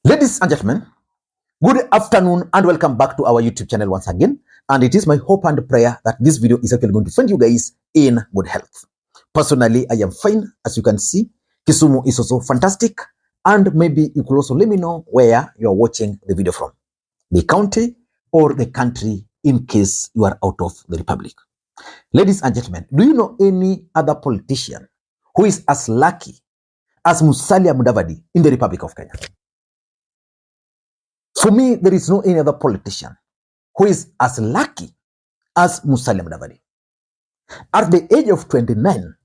Ladies and gentlemen, good afternoon and welcome back to our YouTube channel once again. And it is my hope and prayer that this video is actually going to find you guys in good health. Personally, I am fine. As you can see, Kisumu is also fantastic. And maybe you could also let me know where you are watching the video from. The county or the country in case you are out of the republic. Ladies and gentlemen, do you know any other politician who is as lucky as Musalia Mudavadi in the Republic of Kenya? For me, there is no any other politician who is as lucky as Musalia Mudavadi. At the age of 29,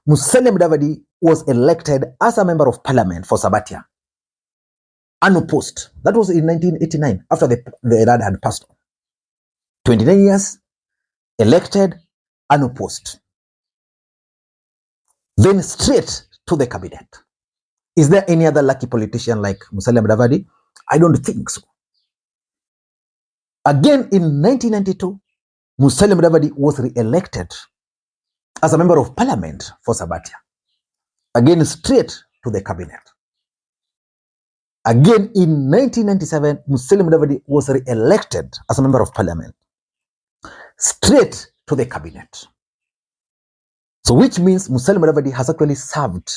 Musalia Mudavadi was elected as a member of parliament for Sabatia, unopposed. That was in 1989, after the dad had passed on. 29 years, elected, unopposed. Then straight to the cabinet. Is there any other lucky politician like Musalia Mudavadi? I don't think so. Again, in 1992, Musalia Mudavadi was re-elected as a member of parliament for Sabatia. Again, straight to the cabinet. Again, in 1997, Musalia Mudavadi was re-elected as a member of parliament. Straight to the cabinet. So which means Musalia Mudavadi has actually served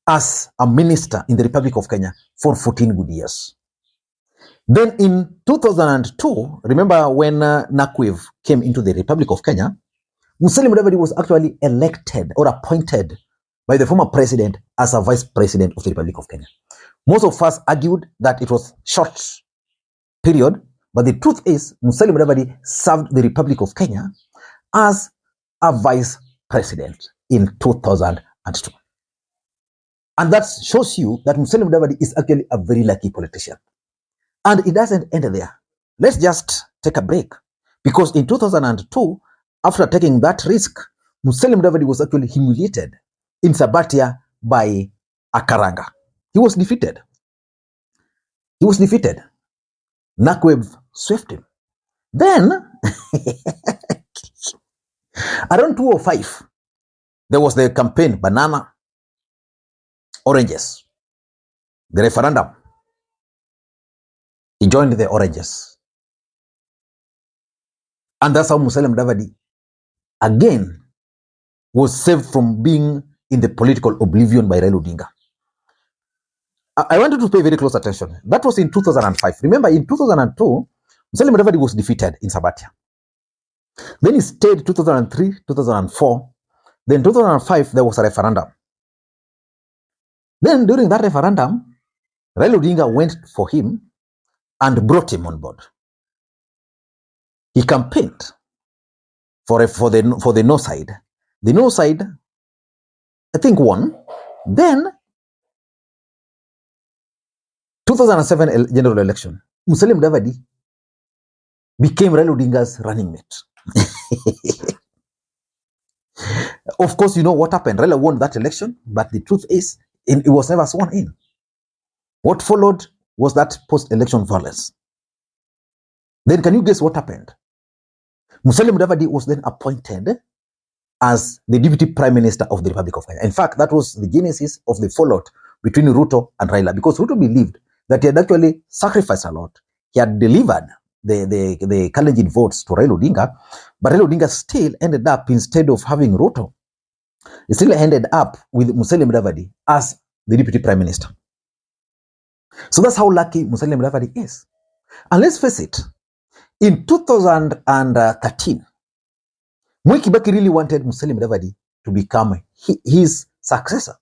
as a minister in the Republic of Kenya for 14 good years. Then in 2002, remember when Nakwiny came into the Republic of Kenya, Musalia Mudavadi was actually elected or appointed by the former president as a vice president of the Republic of Kenya. Most of us argued that it was short period, but the truth is Musalia Mudavadi served the Republic of Kenya as a vice president in 2002. And that shows you that Musalia Mudavadi is actually a very lucky politician. And it doesn't end there. Let's just take a break. Because in 2002, after taking that risk, Musalia Mudavadi was actually humiliated in Sabatia by Akaranga. He was defeated. Nakwiny swept him. Then, around 2005, there was the campaign, banana, oranges, the referendum. He joined the oranges. And that's how Musalia Mudavadi again was saved from being in the political oblivion by Raila Odinga. I wanted to pay very close attention. That was in 2005. Remember, in 2002, Musalia Mudavadi was defeated in Sabatia. Then he stayed 2003, 2004. Then 2005, there was a referendum. Then during that referendum, Raila Odinga went for him and brought him on board. He campaigned for the no side. The no side, I think, won. Then 2007 general election, Musalia Mudavadi became Raila Odinga's running mate. Of course, you know what happened. Raila won that election, but the truth is, it was never sworn in. What followed was that post-election violence. Then can you guess what happened? Musalia Mudavadi was then appointed as the deputy prime minister of the Republic of Kenya. In fact, that was the genesis of the fallout between Ruto and Raila, because Ruto believed that he had actually sacrificed a lot. He had delivered the Kalenjin votes to Raila Odinga, but Raila Odinga still ended up, instead of having Ruto, he still ended up with Musalia Mudavadi as the deputy prime minister. So that's how lucky Musalia Mudavadi is. And let's face it, in 2013, Mwai Kibaki really wanted Musalia Mudavadi to become his successor.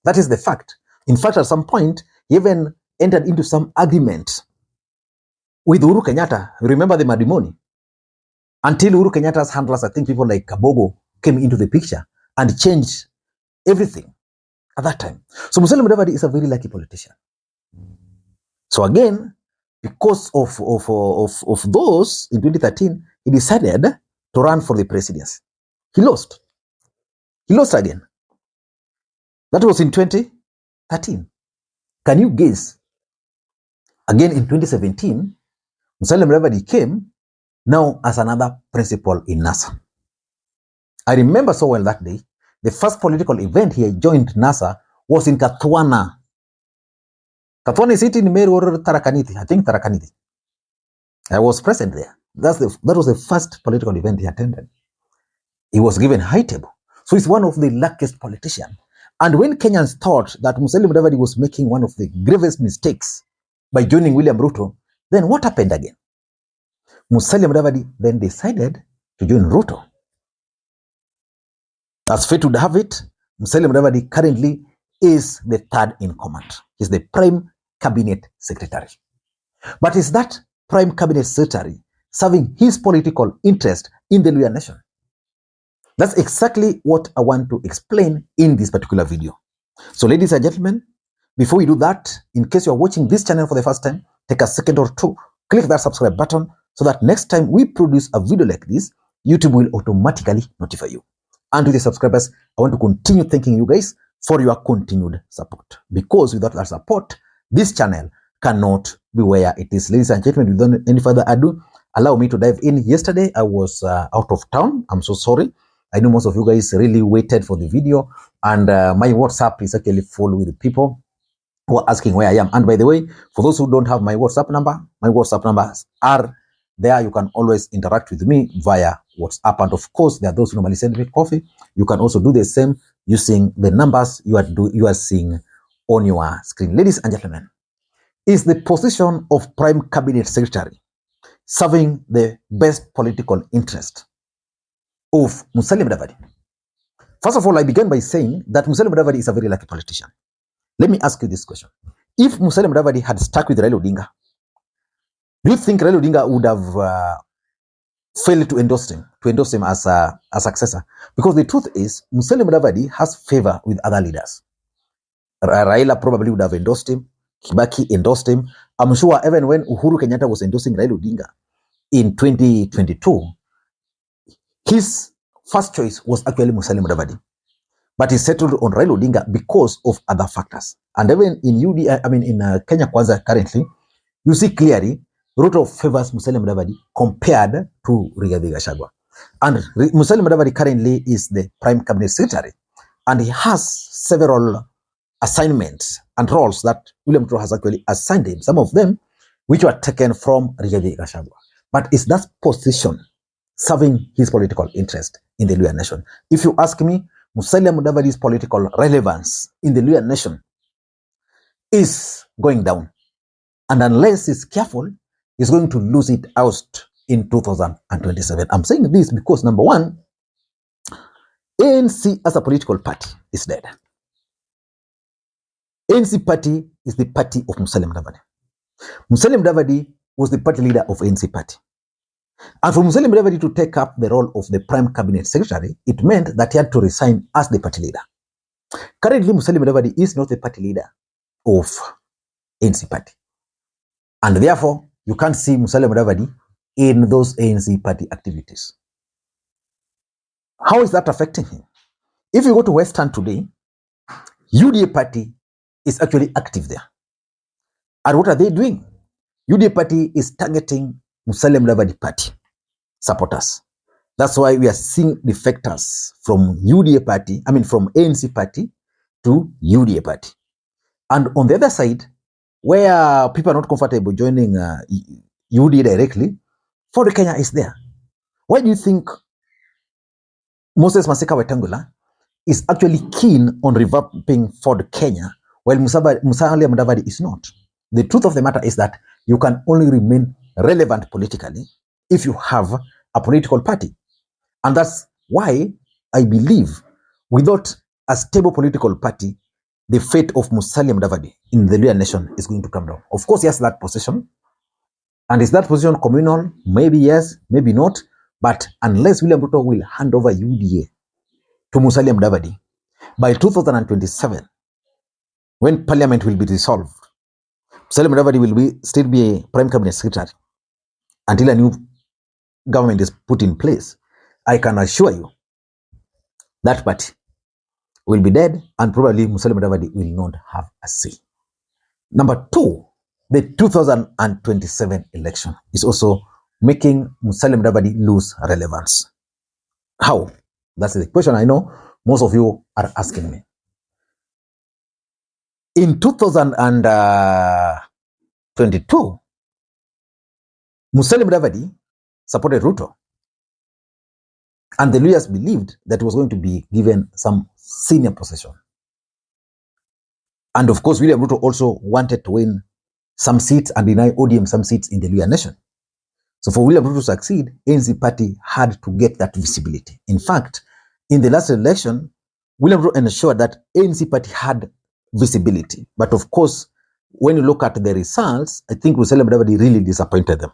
That is the fact. In fact, at some point, he even entered into some agreement with Uhuru Kenyatta. Remember the matrimony? Until Uhuru Kenyatta's handlers, I think people like Kabogo, came into the picture and changed everything at that time. So Musalia Mudavadi is a very lucky politician. So again, because of those, in 2013, he decided to run for the presidency. He lost. He lost again. That was in 2013. Can you guess? Again in 2017, Musalia Mudavadi came now as another principal in NASA. I remember so well that day. The first political event he joined NASA was in Katwana. Kathwani City in Meru or Tarakaniti. I think Tarakaniti. I was present there. That was the first political event he attended. He was given high table. So he's one of the luckiest politicians. And when Kenyans thought that Musalia Mudavadi was making one of the gravest mistakes by joining William Ruto, then what happened again? Musalia Mudavadi then decided to join Ruto. As fate would have it, Musalia Mudavadi currently is the third in command. He's the prime cabinet secretary. But is that prime cabinet secretary serving his political interest in the Luyha nation? That's exactly what I want to explain in this particular video. So ladies and gentlemen, before we do that, in case you're watching this channel for the first time, take a second or two, click that subscribe button so that next time we produce a video like this, YouTube will automatically notify you. And to the subscribers, I want to continue thanking you guys for your continued support. Because without that support, this channel cannot be where it is. Ladies and gentlemen, without any further ado, allow me to dive in. Yesterday, I was out of town. I'm so sorry. I know most of you guys really waited for the video, and my WhatsApp is actually full with people who are asking where I am. And by the way, for those who don't have my WhatsApp numbers are there. You can always interact with me via WhatsApp. And of course, there are those who normally send me coffee. You can also do the same using the numbers you are seeing on your screen. Ladies and gentlemen, is the position of Prime Cabinet Secretary serving the best political interest of Musalia Mudavadi? First of all, I began by saying that Musalia Mudavadi is a very lucky politician. Let me ask you this question. If Musalia Mudavadi had stuck with Raila Odinga, do you think Raila Odinga would have failed to endorse him as a successor? Because the truth is, Musalia Mudavadi has favor with other leaders. Raila probably would have endorsed him. Kibaki endorsed him. I'm sure even when Uhuru Kenyatta was endorsing Raila Odinga in 2022, his first choice was actually Musalia Mudavadi. But he settled on Raila Odinga because of other factors. And even in Kenya Kwanza currently, you see clearly Ruto favors Musalia Mudavadi compared to Rigathi Gachagua. And Musalia Mudavadi currently is the Prime Cabinet Secretary, and he has several assignments and roles that William Ruto has actually assigned him, some of them which were taken from Rigathi Gachagua. But is that position serving his political interest in the Luyha nation? If you ask me, Musalia Mudavadi's political relevance in the Luyha nation is going down. And unless he's careful, he's going to lose it out in 2027. I'm saying this because, number one, ANC as a political party is dead. ANC party is the party of Musalia Mudavadi. Musalia Mudavadi was the party leader of ANC party. And for Musalia Mudavadi to take up the role of the Prime Cabinet Secretary, it meant that he had to resign as the party leader. Currently, Musalia Mudavadi is not the party leader of ANC party. And therefore, you can't see Musalia Mudavadi in those ANC party activities. How is that affecting him? If you go to Western today, UDA party is actually active there. And what are they doing? UDA party is targeting Musalia Mudavadi party supporters. That's why we are seeing defectors from from ANC party to UDA party. And on the other side, where people are not comfortable joining UDA directly, Ford Kenya is there. Why do you think Moses Masika Wetangula is actually keen on revamping Ford Kenya while Musalia Mudavadi is not? The truth of the matter is that you can only remain relevant politically if you have a political party. And that's why I believe without a stable political party, the fate of Musalia Mudavadi in the Luyha nation is going to come down. Of course, he has that position. And is that position communal? Maybe yes, maybe not. But unless William Ruto will hand over UDA to Musalia Mudavadi by 2027, when parliament will be dissolved, Musalia Mudavadi will still be a Prime Cabinet Secretary until a new government is put in place. I can assure you that party will be dead, and probably Musalia Mudavadi will not have a say. Number two, the 2027 election is also making Musalia Mudavadi lose relevance. How? That's the question I know most of you are asking me. In 2022, Musalia Mudavadi supported Ruto, and the Luhyas believed that he was going to be given some senior position. And of course, William Ruto also wanted to win some seats and deny ODM some seats in the Luyha nation. So for William Ruto to succeed, ANC party had to get that visibility. In fact, in the last election, William Ruto ensured that ANC party had visibility. But of course, when you look at the results, I think Musalia Mudavadi really disappointed them.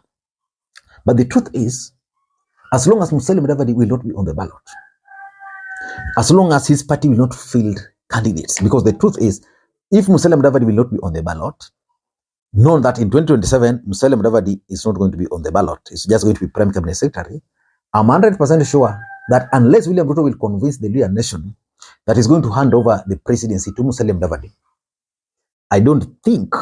But the truth is, as long as Musalia Mudavadi will not be on the ballot, as long as his party will not field candidates, because the truth is, if Musalia Mudavadi will not be on the ballot, know that in 2027, Musalia Mudavadi is not going to be on the ballot. It's just going to be Prime Cabinet Secretary. I'm 100% sure that unless William Ruto will convince the Luyha nation that he's going to hand over the presidency to Musalia Mudavadi, I don't think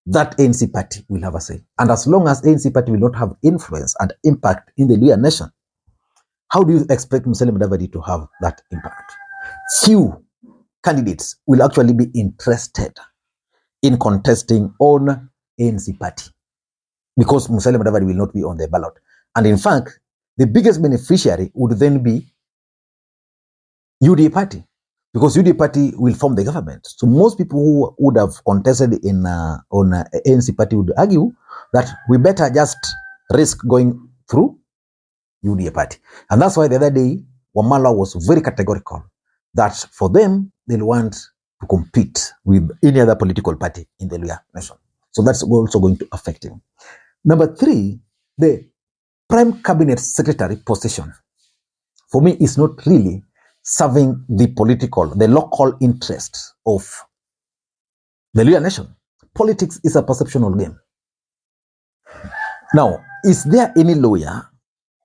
that ANC party will have a say. And as long as ANC party will not have influence and impact in the Luyha nation, how do you expect Musalia Mudavadi to have that impact? Few candidates will actually be interested in contesting on ANC party because Musalia Mudavadi will not be on the ballot. And in fact, the biggest beneficiary would then be UDA party, because UDA party will form the government. So most people who would have contested in on ANC party would argue that we better just risk going through UDA party. And that's why the other day, Wamala was very categorical that for them, they'll want to compete with any other political party in the Luyha nation. So that's also going to affect him. Number 3, the Prime Cabinet Secretary position, for me, is not really serving the local interests of the Luyha nation. Politics is a perceptual game. Now, is there any lawyer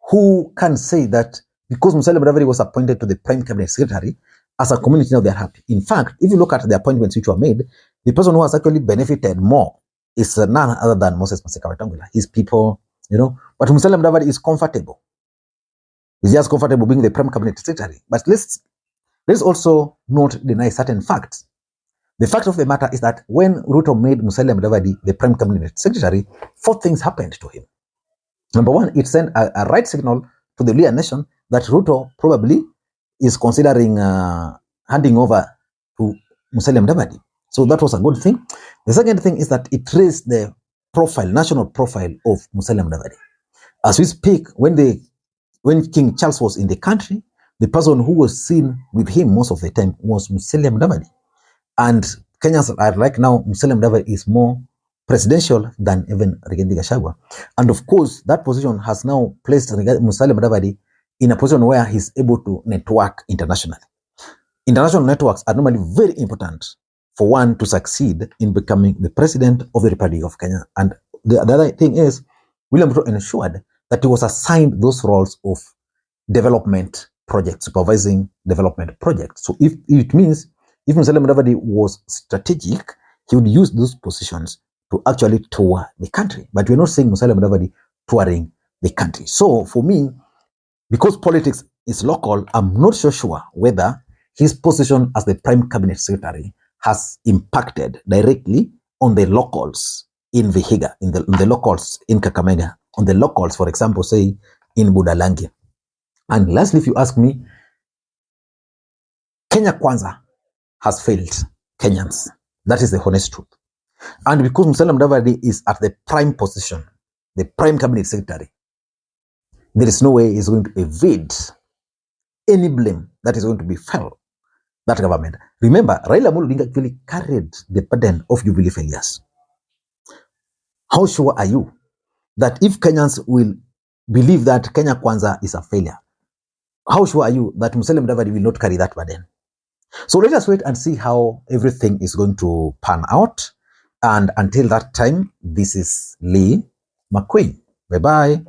who can say that because Musalia Mudavadi was appointed to the Prime Cabinet Secretary, as a community now they're happy? In fact, if you look at the appointments which were made, the person who has actually benefited more is none other than Moses Masika Wetangula. His people, but Musalia Mudavadi is comfortable. He's just comfortable being the Prime Cabinet Secretary. But let's also not deny certain facts. The fact of the matter is that when Ruto made Musalia Mudavadi the Prime Cabinet Secretary, 4 things happened to him. Number 1, it sent a right signal to the Luyha nation that Ruto probably is considering handing over to Musalia Mudavadi. So that was a good thing. The second thing is that it raised the national profile of Musalia Mudavadi. As we speak, when King Charles was in the country, the person who was seen with him most of the time was Musalia Mudavadi. And Kenyans are like now, Musalia Mudavadi is more presidential than even Rigathi Gachagua. And of course, that position has now placed Musalia Mudavadi in a position where he's able to network internationally. International networks are normally very important for one to succeed in becoming the president of the Republic of Kenya. And the other thing is, William Ruto ensured that he was assigned those roles of development projects, supervising development projects. So if Musalia Mudavadi was strategic, he would use those positions to actually tour the country. But we're not seeing Musalia Mudavadi touring the country. So for me, because politics is local, I'm not so sure whether his position as the Prime Cabinet Secretary has impacted directly on the locals in Vihiga, in the locals in Kakamega, on the locals, for example, say in Budalangi. And lastly, if you ask me, Kenya Kwanza has failed Kenyans. That is the honest truth. And because Musalia Mudavadi is at the prime position, the Prime Cabinet Secretary, there is no way he's going to evade any blame that is going to be felt that government. Remember, Raila Odinga actually carried the burden of Jubilee failures. How sure are you that if Kenyans will believe that Kenya Kwanza is a failure, how sure are you that Musalia Mudavadi will not carry that burden? So let us wait and see how everything is going to pan out. And until that time, this is Lee Makwiny. Bye-bye.